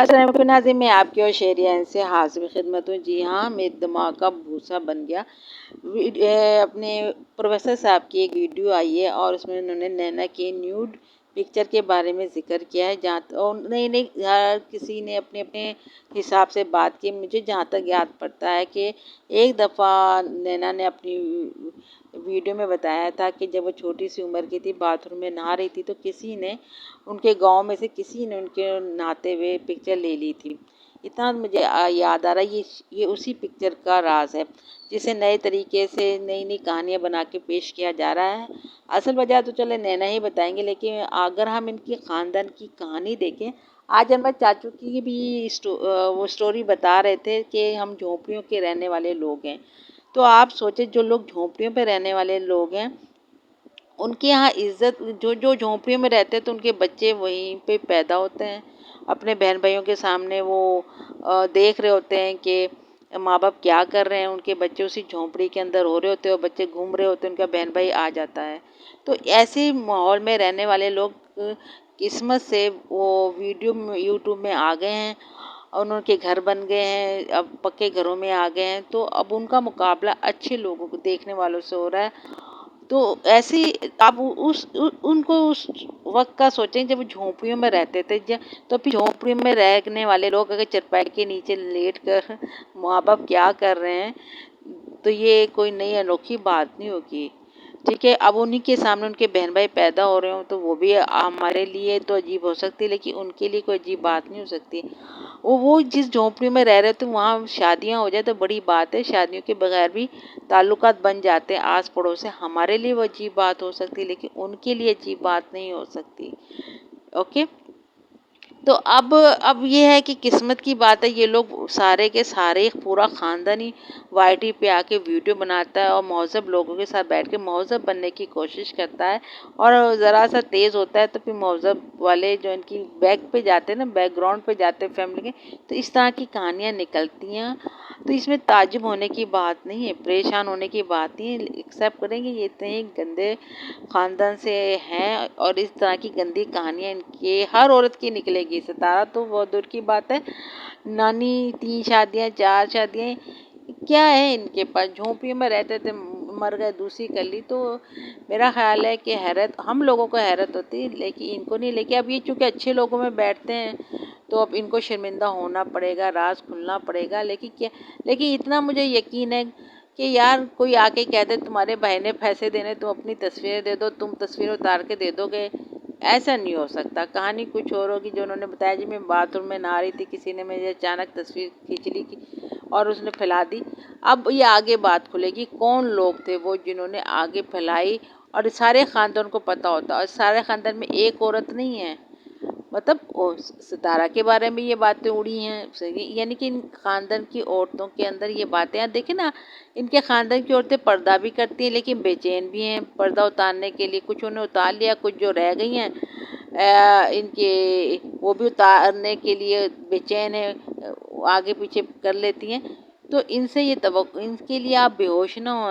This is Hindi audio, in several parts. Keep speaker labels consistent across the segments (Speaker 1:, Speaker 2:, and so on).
Speaker 1: अस्सलाम नाज़रीन, मैं आपकी और शेरियान से हाजिर खिदमत हूँ। जी हाँ, मेरे दिमाग का भूसा बन गया। अपने प्रोफेसर साहब की एक वीडियो आई है और उसमें उन्होंने नैना के न्यूड पिक्चर के बारे में ज़िक्र किया है। जहाँ और नहीं हर किसी ने अपने अपने हिसाब से बात की। मुझे जहाँ तक याद पड़ता है कि एक दफ़ा नैना ने अपनी वीडियो में बताया था कि जब वो छोटी सी उम्र की थी, बाथरूम में नहा रही थी, तो किसी ने उनके गांव में से किसी ने उनके नहाते हुए पिक्चर ले ली थी। इतना मुझे याद आ रहा है, ये उसी पिक्चर का राज है जिसे नए तरीके से नई नई कहानियाँ बना के पेश किया जा रहा है। असल वजह तो चले नैना ही बताएंगे, लेकिन अगर हम इनकी ख़ानदान की कहानी देखें, आज अहमद चाचू की भी वो स्टोरी बता रहे थे कि हम झोंपड़ियों के रहने वाले लोग हैं। तो आप सोचें, जो लोग झोंपड़ियों पे रहने वाले लोग हैं, उनके यहाँ इज्जत, जो जो झोंपड़ियों में रहते हैं तो उनके बच्चे वहीं पे पैदा होते हैं। अपने बहन भाइयों के सामने वो देख रहे होते हैं कि माँ बाप क्या कर रहे हैं। उनके बच्चे उसी झोंपड़ी के अंदर हो रहे होते हैं और बच्चे घूम रहे होते हैं, उनका बहन भाई आ जाता है। तो ऐसे माहौल में रहने वाले लोग किस्मत से वो वीडियो यूट्यूब में आ गए हैं और उनके घर बन गए हैं, अब पक्के घरों में आ गए हैं। तो अब उनका मुकाबला अच्छे लोगों को, देखने वालों से हो रहा है। तो ऐसे आप उनको उस वक्त का सोचें जब वो झोंपड़ियों में रहते थे। तो फिर झोंपड़ियों में रहने वाले लोग अगर चरपाई के नीचे लेट कर माँ बाप क्या कर रहे हैं, तो ये कोई नई अनोखी बात नहीं होगी। ठीक है, अब उन्हीं के सामने उनके बहन भाई पैदा हो रहे हो तो वो भी हमारे लिए तो अजीब हो सकती है, लेकिन उनके लिए कोई अजीब बात नहीं हो सकती। वो जिस झोंपड़ी में रह रहे थे वहाँ शादियाँ हो जाए तो बड़ी बात है। शादियों के बगैर भी ताल्लुकात बन जाते हैं आस पड़ोस से। हमारे लिए वो अजीब बात हो सकती है, लेकिन उनके लिए अजीब बात नहीं हो सकती। ओके। तो अब ये है कि किस्मत की बात है, ये लोग सारे के सारे पूरा ख़ानदान ही वाईटी पे आके वीडियो बनाता है और महज़ब लोगों के साथ बैठ के महज़ब बनने की कोशिश करता है। और ज़रा सा तेज़ होता है तो फिर महज़ब वाले जो इनकी बैक पे जाते हैं ना, बैकग्राउंड पे जाते हैं फैमिली के, तो इस तरह की कहानियाँ निकलती हैं। तो इसमें ताज्जुब होने की बात नहीं है, परेशान होने की बात नहीं है। एक्सेप्ट करेंगे ये इतने गंदे ख़ानदान से हैं और इस तरह की गंदी कहानियाँ इनके हर औरत की निकलेगी। सितारा तो बहुत दूर की बात है, नानी 3 शादियाँ 4 शादियाँ क्या है इनके पास। झोंपड़ी में रहते थे, मर गए, दूसरी कर ली। तो मेरा ख्याल है कि हैरत हम लोगों को हैरत होती है, लेकिन इनको नहीं। लेकिन अब ये चूँकि अच्छे लोगों में बैठते हैं तो अब इनको शर्मिंदा होना पड़ेगा, राज खुलना पड़ेगा। लेकिन इतना मुझे यकीन है कि यार कोई आके कह दे तुम्हारे भाई ने पैसे देने, तुम अपनी तस्वीरें दे दो, तुम तस्वीर उतार के दे दोगे, ऐसा नहीं हो सकता। कहानी कुछ और होगी। जो उन्होंने बताया जी मैं बाथरूम में नहा रही थी, किसी ने मेरी अचानक तस्वीर खींच ली और उसने फैला दी। अब ये आगे बात खुलेगी कौन लोग थे वो जिन्होंने आगे फैलाई, और सारे ख़ानदान को पता होता है। और सारे ख़ानदान में एक औरत नहीं है, मतलब सितारा के बारे में ये बातें उड़ी हैं, यानी कि इन ख़ानदान की औरतों के अंदर ये बातें हैं। देखें ना, इनके ख़ानदान की औरतें पर्दा भी करती हैं लेकिन बेचैन भी हैं पर्दा उतारने के लिए। कुछ उन्हें उतार लिया, कुछ जो रह गई हैं इनके, वो भी उतारने के लिए बेचैन है, आगे पीछे कर लेती हैं। तो इनसे ये इनके लिए आप बेहोश ना हो,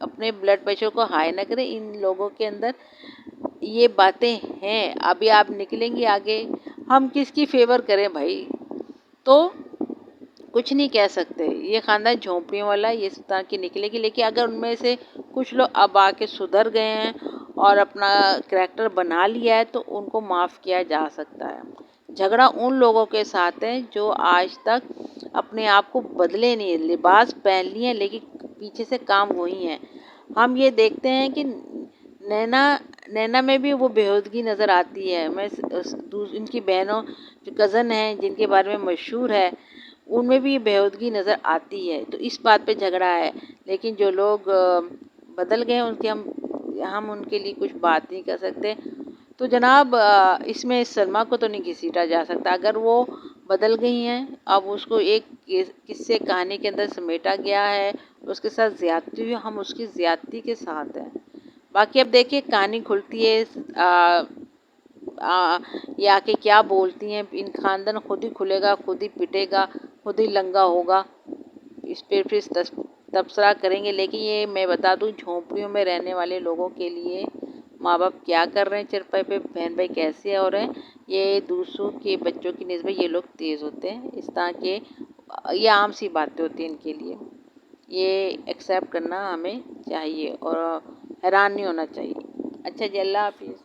Speaker 1: अपने ब्लड प्रेशर को हाई ना करें। इन लोगों के अंदर ये बातें हैं। अभी आप निकलेंगे आगे, हम किसकी फेवर करें भाई? तो कुछ नहीं कह सकते। ये ख़ानदान झोंपड़ियों वाला ये इस तरह की निकलेगी। लेकिन अगर उनमें से कुछ लोग अब आके सुधर गए हैं और अपना करैक्टर बना लिया है तो उनको माफ़ किया जा सकता है। झगड़ा उन लोगों के साथ है जो आज तक अपने आप को बदले नहीं, लिबास पहन लिए हैं लेकिन पीछे से काम वही है। हम ये देखते हैं कि नैना नैना में भी वो बेहूदगी नज़र आती है। इनकी बहनों जो कज़न हैं जिनके बारे में मशहूर है, उनमें भी बेहूदगी नज़र आती है। तो इस बात पे झगड़ा है। लेकिन जो लोग बदल गए हैं उनके हम उनके लिए कुछ बात नहीं कर सकते। तो जनाब इसमें सलमा को तो नहीं घसीटा जा सकता। अगर वो बदल गई हैं, अब उसको एक किस्से कहानी के अंदर समेटा गया है, उसके साथ ज़्यादती हुई, हम उसकी ज़्यादती के साथ हैं। बाकी अब देखिए कहानी खुलती है, ये आके क्या बोलती हैं। इन ख़ानदान खुद ही खुलेगा, खुद ही पिटेगा, खुद ही लंगा होगा, इस पर फिर तबसरा करेंगे। लेकिन ये मैं बता दूं, झोंपड़ियों में रहने वाले लोगों के लिए माँ बाप क्या कर रहे हैं चरपाई पे, बहन भाई कैसे हो रहे हैं, ये दूसरों के बच्चों की निस्बत ये लोग तेज़ होते हैं। इस तरह के ये आम सी बातें होती हैं इनके लिए, ये एक्सेप्ट करना हमें चाहिए और हैरान नहीं होना चाहिए। अच्छा जी, अल्लाह हाफिज़।